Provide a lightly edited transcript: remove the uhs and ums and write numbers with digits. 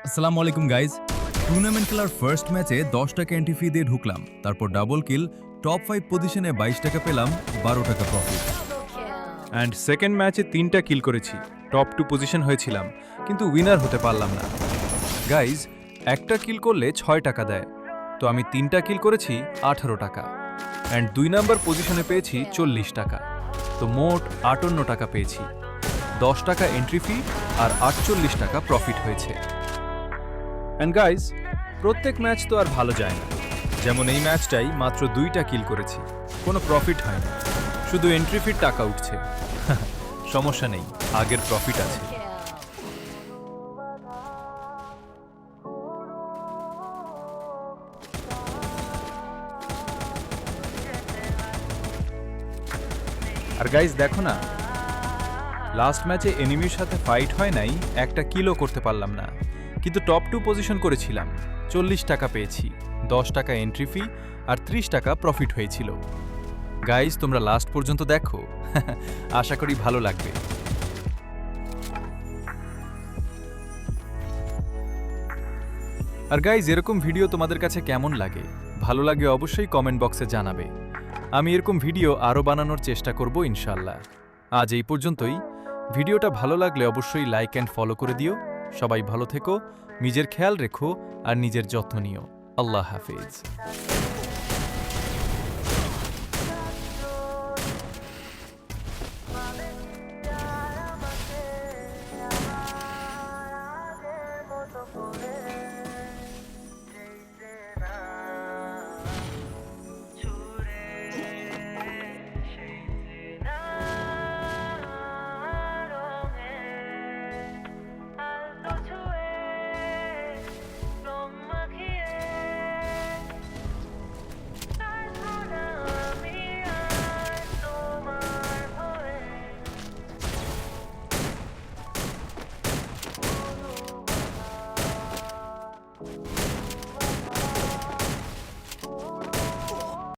আসসালামু আলাইকুম guys. Tournament খেলার ফার্স্ট ম্যাচে 10 টাকা এন্ট্রি ফি দিয়ে ঢুকলাম, তারপর ডাবল কিল, টপ 5 পজিশনে 22 টাকা পেলাম, 12 টাকা প্রফিট। অ্যান্ড সেকেন্ড ম্যাচে 3টা কিল করেছি, টপ 2 পজিশন হয়েছিলাম, কিন্তু উইনার হতে পারলাম না। গাইজ, একটা কিল করলে 6 টাকা দেয়, তো আমি 3টা কিল করেছি 18 টাকা, অ্যান্ড 2 নাম্বার পজিশনে পেয়েছি 40 টাকা, তো মোট 58 টাকা পেয়েছি। 10 টাকা এন্ট্রি ফি আর 48 টাকা প্রফিট হয়েছে। অ্যান্ড গাইজ, প্রত্যেক ম্যাচ তো আর ভালো যায় না, যেমন এই ম্যাচটাই মাত্র 2টা কিল করেছি, কোনো প্রফিট হয়নি, শুধু এন্ট্রি ফির টাকা উঠছে। সমস্যা নেই, আগের প্রফিট আছে। আর গাইজ দেখো না, লাস্ট ম্যাচে এনিমির সাথে ফাইট হয় নাই, একটা কিলও করতে পারলাম না, কিন্তু টপ 2 পজিশন করেছিলাম, 40 টাকা পেয়েছি, 10 টাকা এন্ট্রি ফি আর 30 টাকা প্রফিট হয়েছিল। গাইজ, তোমরা লাস্ট পর্যন্ত দেখো, আশা করি ভালো লাগবে। আর গাইজ, এরকম ভিডিও তোমাদের কাছে কেমন লাগে? ভালো লাগে অবশ্যই কমেন্ট বক্সে জানাবে। আমি এরকম ভিডিও আরও বানানোর চেষ্টা করব ইনশাল্লাহ। আজ এই পর্যন্তই। ভিডিওটা ভালো লাগলে অবশ্যই লাইক অ্যান্ড ফলো করে দিও। সবাই ভালো থেকো, নিজের খেয়াল রেখো আর নিজের যত্ন নিও। আল্লাহ হাফেজ।